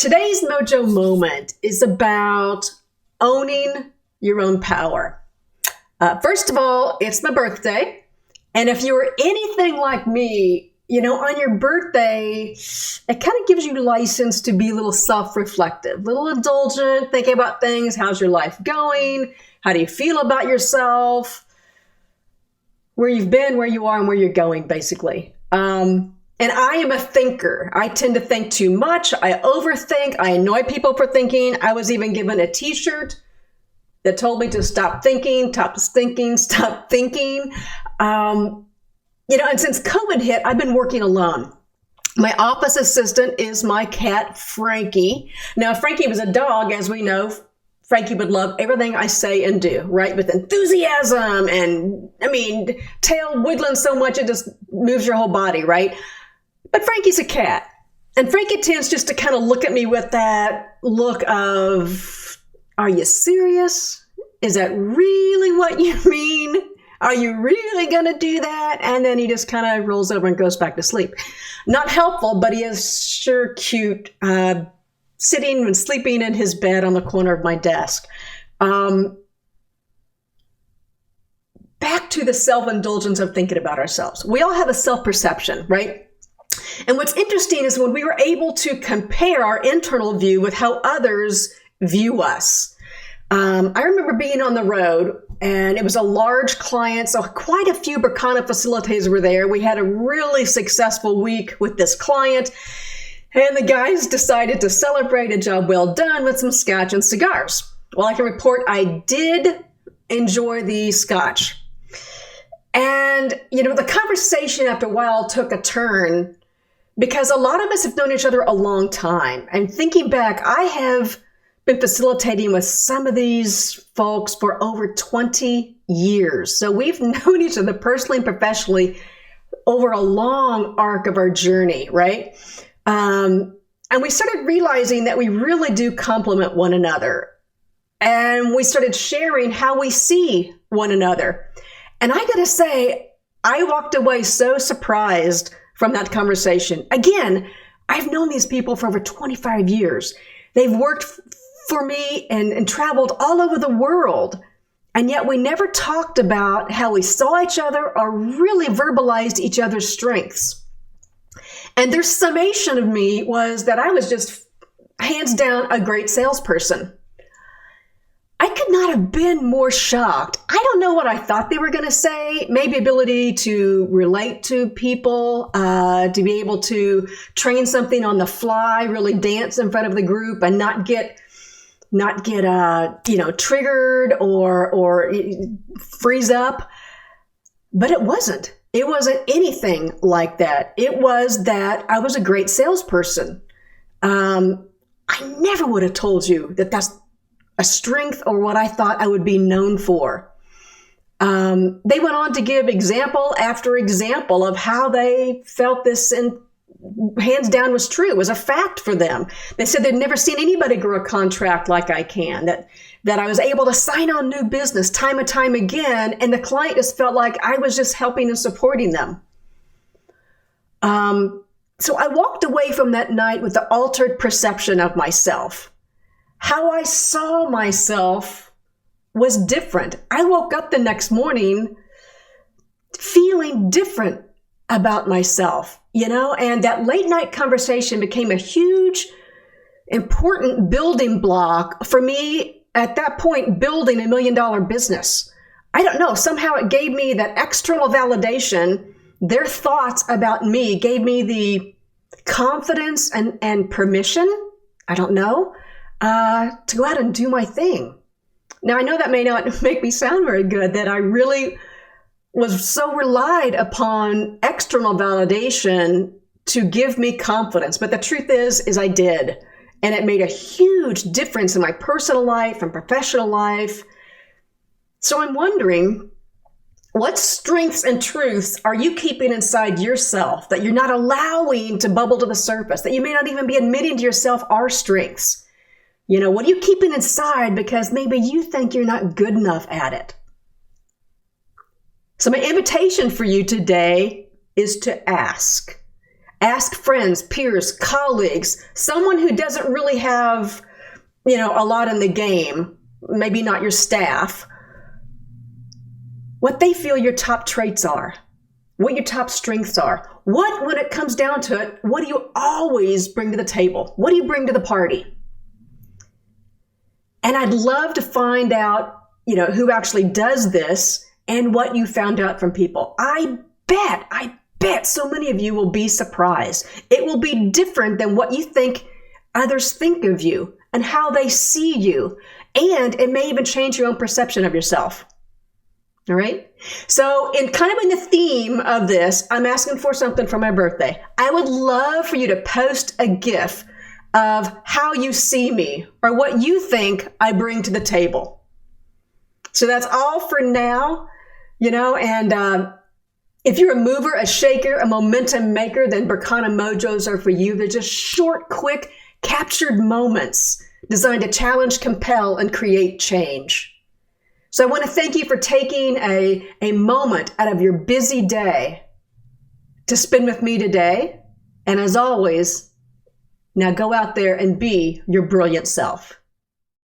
Today's Mojo Moment is about owning your own power. First of all, it's my birthday. And if you're anything like me, on your birthday, it kind of gives you license to be a little self-reflective, a little indulgent, thinking about things. How's your life going? How do you feel about yourself? Where you've been, where you are, and where you're going, basically. And I am a thinker. I tend to think too much. I overthink. I annoy people for thinking. I was even given a t-shirt that told me to stop thinking, stop thinking. And since COVID hit, I've been working alone. My office assistant is my cat, Frankie. Now, if Frankie was a dog, as we know, Frankie would love everything I say and do, right? With enthusiasm and, tail wiggling so much it just moves your whole body, right? But Frankie's a cat. And Frankie tends just to kind of look at me with that look of, are you serious? Is that really what you mean? Are you really going to do that? And then he just kind of rolls over and goes back to sleep. Not helpful, but he is sure cute, sitting and sleeping in his bed on the corner of my desk. Back to the self-indulgence of thinking about ourselves. We all have a self-perception, right? And what's interesting is when we were able to compare our internal view with how others view us. I remember being on the road, and it was a large client, so quite a few Berkana facilitators were there. We had a really successful week with this client, and the guys decided to celebrate a job well done with some scotch and cigars. Well, I can report I did enjoy the scotch. And, the conversation after a while took a turn because a lot of us have known each other a long time. And thinking back, I have been facilitating with some of these folks for over 20 years. So we've known each other personally and professionally over a long arc of our journey, right? And we started realizing that we really do complement one another. And we started sharing how we see one another. And I gotta say, I walked away so surprised from that conversation. Again, I've known these people for over 25 years. They've worked for me and traveled all over the world. And yet we never talked about how we saw each other or really verbalized each other's strengths. And their summation of me was that I was just hands down a great salesperson. I could not have been more shocked. I don't know what I thought they were going to say. Maybe ability to relate to people, to be able to train something on the fly, really dance in front of the group and not get triggered or freeze up. But it wasn't. It wasn't anything like that. It was that I was a great salesperson. I never would have told you that that's a strength or what I thought I would be known for. They went on to give example after example of how they felt this and hands down was true. It was a fact for them. They said they'd never seen anybody grow a contract like I can, that I was able to sign on new business time and time again, and the client just felt like I was just helping and supporting them. So I walked away from that night with the altered perception of myself. How I saw myself was different. I woke up the next morning feeling different about myself, and that late night conversation became a huge, important building block for me at that point, building $1 million business. I don't know, somehow it gave me that external validation. Their thoughts about me gave me the confidence and permission, I don't know, to go out and do my thing. Now, I know that may not make me sound very good, that I really was so relied upon external validation to give me confidence. But the truth is I did. And it made a huge difference in my personal life and professional life. So I'm wondering, what strengths and truths are you keeping inside yourself that you're not allowing to bubble to the surface, that you may not even be admitting to yourself are strengths? What are you keeping inside because maybe you think you're not good enough at it? So my invitation for you today is to ask. Ask friends, peers, colleagues, someone who doesn't really have, a lot in the game, maybe not your staff, what they feel your top traits are, what your top strengths are. When it comes down to it, what do you always bring to the table? What do you bring to the party? And I'd love to find out, who actually does this and what you found out from people. I bet so many of you will be surprised. It will be different than what you think others think of you and how they see you. And it may even change your own perception of yourself. All right. So in the theme of this, I'm asking for something for my birthday. I would love for you to post a GIF of how you see me or what you think I bring to the table. So that's all for now, and if you're a mover, a shaker, a momentum maker, then Berkana Mojos are for you. They're just short, quick, captured moments designed to challenge, compel, and create change. So I want to thank you for taking a moment out of your busy day to spend with me today. And as always, now go out there and be your brilliant self.